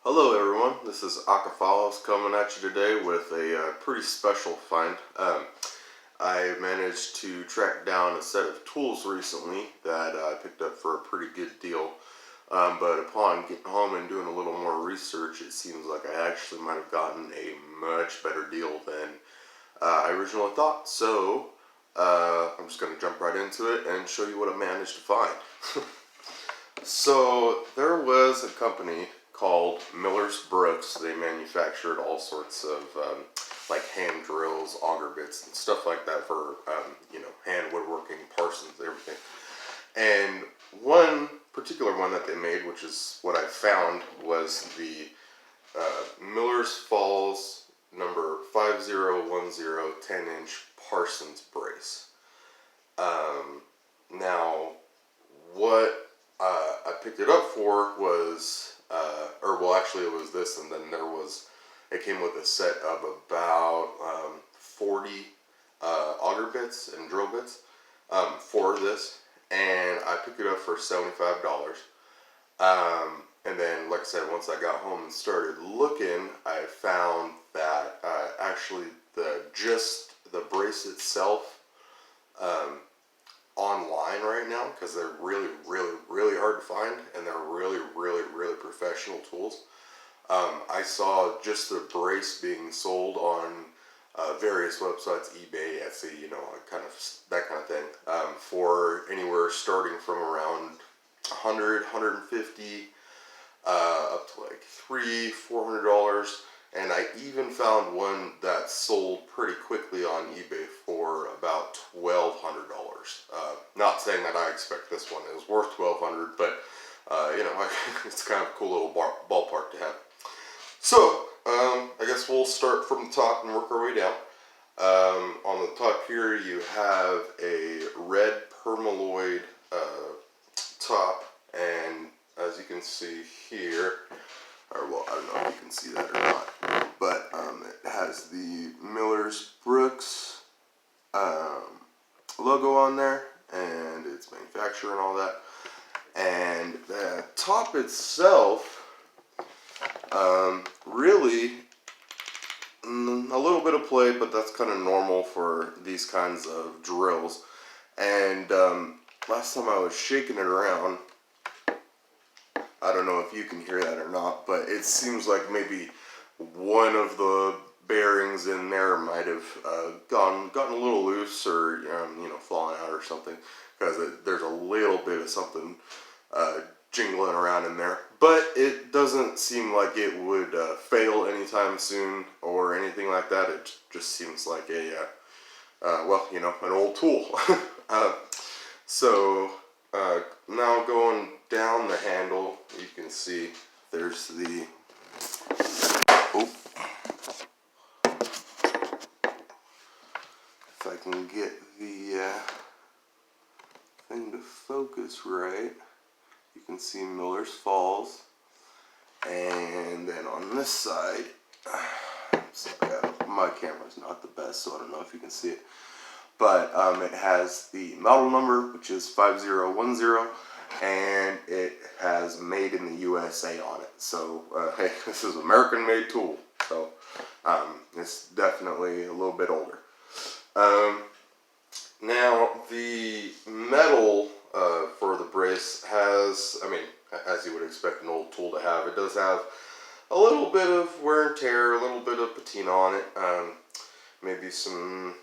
Hello everyone, this is Falls coming at you today with a pretty special find. I managed to track down a set of tools recently that I picked up for a pretty good deal. But upon getting home and doing a little more research, it seems like I actually might have gotten a much better deal than I originally thought. So I'm just going to jump right into it and show you what I managed to find. So there was a company called Miller's Brooks. They manufactured all sorts of like hand drills, auger bits, and stuff like that for hand woodworking, Parsons, everything. And one particular one that they made, which is what I found, was the Miller's Falls number 5010 10-inch Parsons Brace. Now, what I picked it up for was, it was this, and then it came with a set of about 40 auger bits and drill bits for this, and I picked it up for $75. And then, like I said, once I got home and started looking, I found that actually just the brace itself online right now, because they're really hard to find, and they're really professional tools. I saw just the brace being sold on various websites, eBay, Etsy, that kind of thing, for anywhere starting from around 100, 150 up to like $300-400. And I even found one that sold pretty quickly on eBay for about $1,200. Not saying that I expect this one is worth $1,200, but it's kind of a cool little ballpark to have. So I guess we'll start from the top and work our way down. On the top here, you have a red permaloid top, and as you can see here, or well, I don't know if you can see that or not, but it has the Miller's Brooks logo on there, and its manufacturer and all that. And the top itself, really a little bit of play, but that's kind of normal for these kinds of drills. And last time I was shaking it around, I don't know if you can hear that or not, but it seems like maybe one of the bearings in there might have gotten a little loose, or fallen out or something, because there's a little bit of something jingling around in there. But it doesn't seem like it would fail anytime soon or anything like that. It just seems like an old tool. So now going down the handle, you can see there's the if I can get the thing to focus right, you can see Miller's Falls. And then on this side, my camera's not the best, so I don't know if you can see it, but it has the model number, which is 5010, and it has made in the USA on it. So hey, this is an American made tool, so it's definitely a little bit older. Now the metal for the brace has, as you would expect an old tool to have, it does have a little bit of wear and tear, a little bit of patina on it, maybe some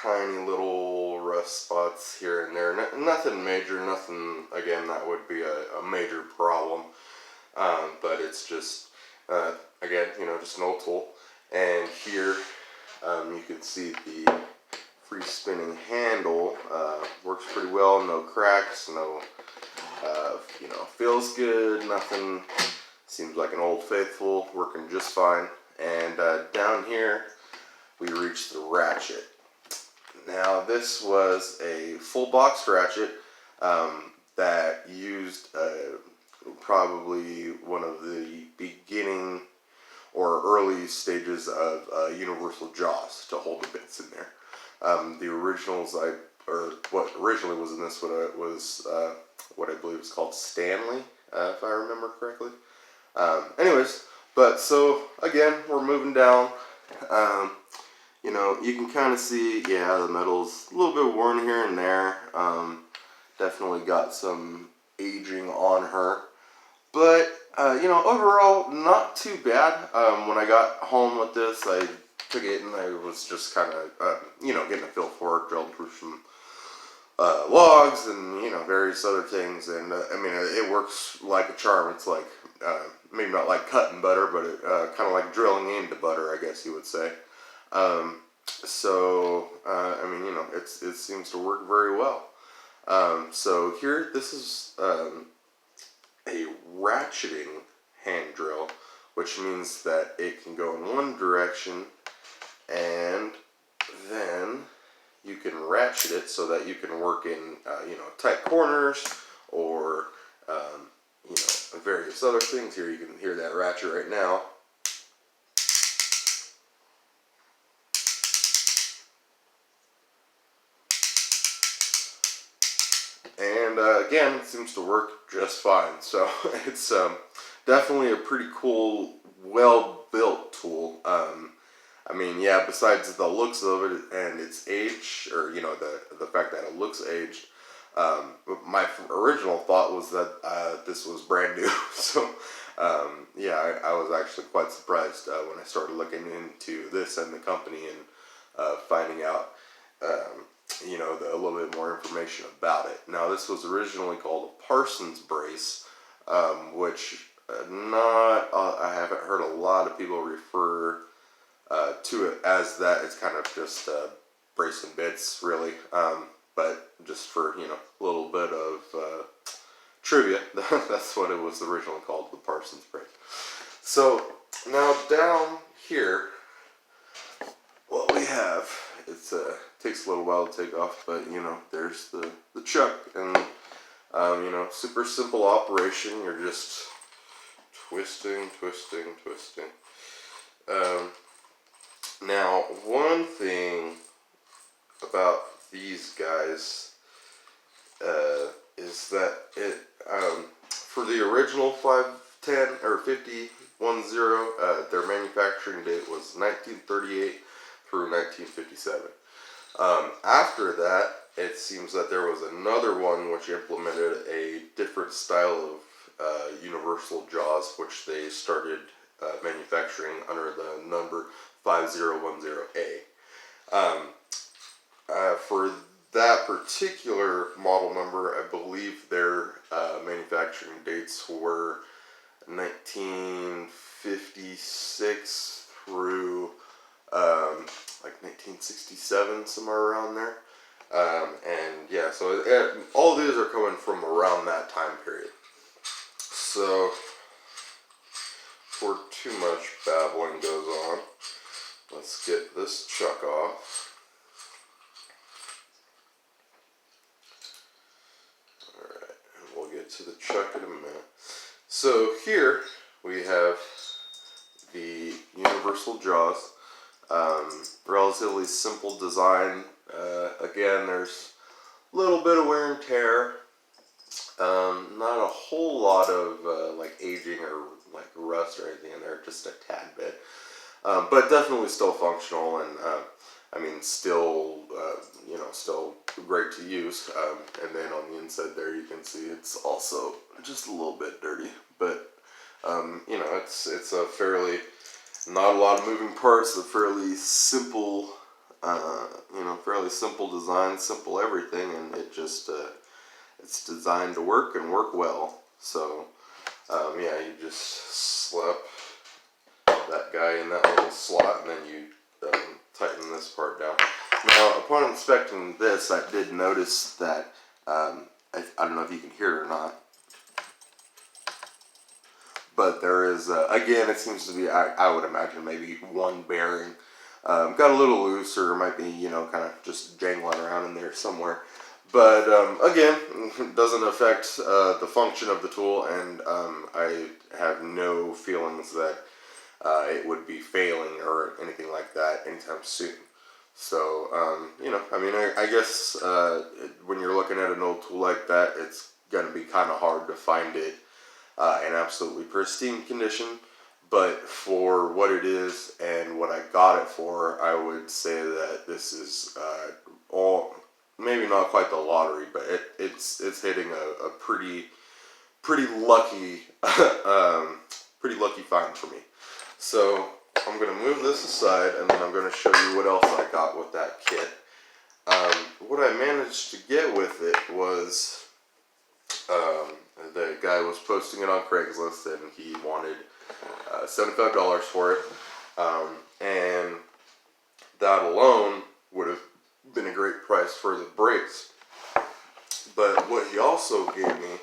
tiny little rust spots here and there. Nothing major, nothing, again, that would be a major problem, but it's just, again, just an old tool. And here you can see the free spinning handle works pretty well, no cracks, no feels good, nothing, seems like an Old Faithful, working just fine. And down here we reach the ratchet. Now this was a full box ratchet that used probably one of the beginning or early stages of universal jaws to hold the bits in there. The originals, what originally was in this was what I believe is called Stanley, if I remember correctly. Anyways, but so again, we're moving down. You can kind of see, yeah, the metal's a little bit worn here and there. Definitely got some aging on her. But, overall, not too bad. When I got home with this, I took it and I was just kind of, getting a feel for it, drilled through some logs and, various other things. And, it works like a charm. It's like, maybe not like cutting butter, but it, kind of like drilling into butter, I guess you would say. It seems to work very well. So here, this is a ratcheting hand drill, which means that it can go in one direction, and then you can ratchet it so that you can work in, tight corners, or, various other things. Here you can hear that ratchet right now. And again, it seems to work just fine. So it's definitely a pretty cool, well-built tool. Besides the looks of it and its age, or the fact that it looks aged, my original thought was that this was brand new. So I was actually quite surprised when I started looking into this and the company and finding out. A little bit more information about it. Now, this was originally called a Parsons Brace, which I haven't heard a lot of people refer to it as that. It's kind of just brace and bits, really. But just for, a little bit of trivia, that's what it was originally called, the Parsons Brace. So, now down here, what we have, it's takes a little while to take off, but there's the chuck, and super simple operation. You're just twisting. Now, one thing about these guys is that it for the original 510 or 5010, their manufacturing date was 1938 through 1957. After that, it seems that there was another one which implemented a different style of universal jaws, which they started manufacturing under the number 5010A. For that particular model number, I believe their manufacturing dates were 1956 through 1967, somewhere around there. So all of these are coming from around that time period. So, before too much babbling goes on, let's get this chuck off. Alright, and we'll get to the chuck in a minute. So here we have the universal jaws. Relatively simple design. Again, there's a little bit of wear and tear. Not a whole lot of aging or rust or anything in there, just a tad bit. But definitely still functional, and still great to use. And then on the inside there, you can see it's also just a little bit dirty, but it's a fairly, not a lot of moving parts, a fairly simple, fairly simple design, simple everything, and it just, it's designed to work and work well. So, you just slap that guy in that little slot, and then you tighten this part down. Now, upon inspecting this, I did notice that, I don't know if you can hear it or not, but there is, again, it seems to be, I would imagine maybe one bearing got a little loose, or might be, kind of just jangling around in there somewhere. But again, it doesn't affect the function of the tool, and I have no feelings that it would be failing or anything like that anytime soon. So, I guess when you're looking at an old tool like that, it's going to be kind of hard to find it in absolutely pristine condition. But for what it is and what I got it for, I would say that this is all, maybe not quite the lottery, but it's hitting a pretty lucky pretty lucky find for me. So I'm gonna move this aside, and then I'm gonna show you what else I got with that kit. What I managed to get with it was the guy was posting it on Craigslist, and he wanted $75 for it, and that alone would have been a great price for the brace. But what he also gave me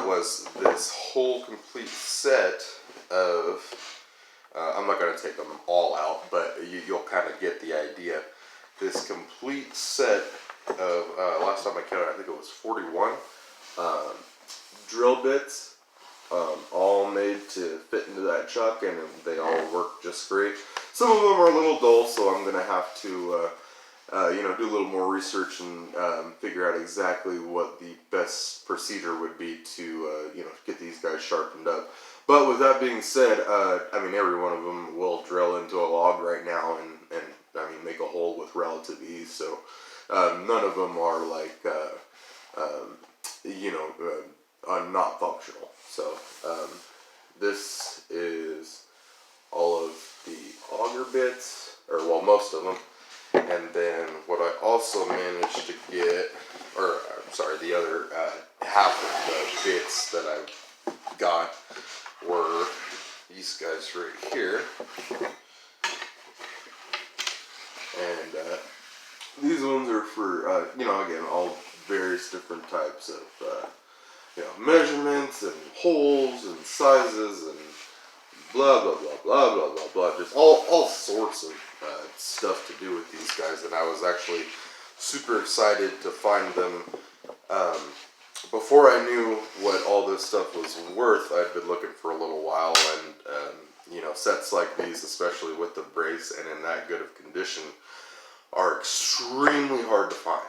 was this whole complete set of, I'm not going to take them all out, but you'll kind of get the idea. This complete set of, last time I counted, I think it was 41 drill bits, all made to fit into that chuck, and they all work just great. Some of them are a little dull, so I'm going to have to do a little more research and figure out exactly what the best procedure would be to get these guys sharpened up. But with that being said, I mean, every one of them will drill into a log right now and I mean, make a hole with relative ease. So none of them are like not functional. So this is all of the auger bits, or well, most of them. And then what I also managed to get, or I'm sorry, the other half of the bits that I got were these guys right here. And these ones are for, again, all various different types of, measurements and holes and sizes and blah, blah, blah, blah, blah, blah, blah. Just all sorts of stuff to do with these guys. And I was actually super excited to find them. Before I knew what all this stuff was worth, I'd been looking for a little while, and sets like these, especially with the brace and in that good of condition, are extremely hard to find.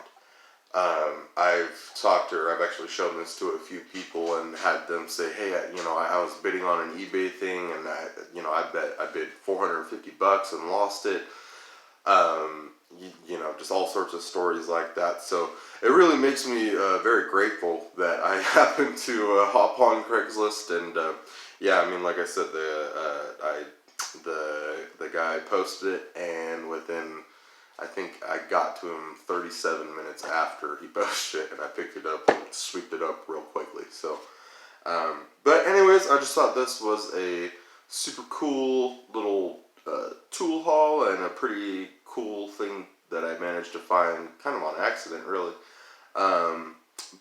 I've actually shown this to a few people and had them say, hey, I was bidding on an eBay thing, and I bid $450 and lost it. Just all sorts of stories like that. So it really makes me very grateful that I happened to hop on Craigslist, and like I said, the guy posted it, and within, I think I got to him 37 minutes after he posted it, and I picked it up and sweeped it up real quickly. So, but anyways, I just thought this was a super cool little tool haul, and a pretty cool thing that I managed to find kind of on accident, really.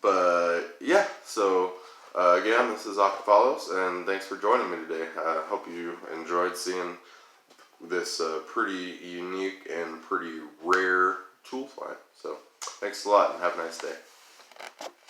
But yeah, so again, this is Auger, and thanks for joining me today. I hope you enjoyed seeing this pretty unique and pretty rare tool find. So thanks a lot, and have a nice day.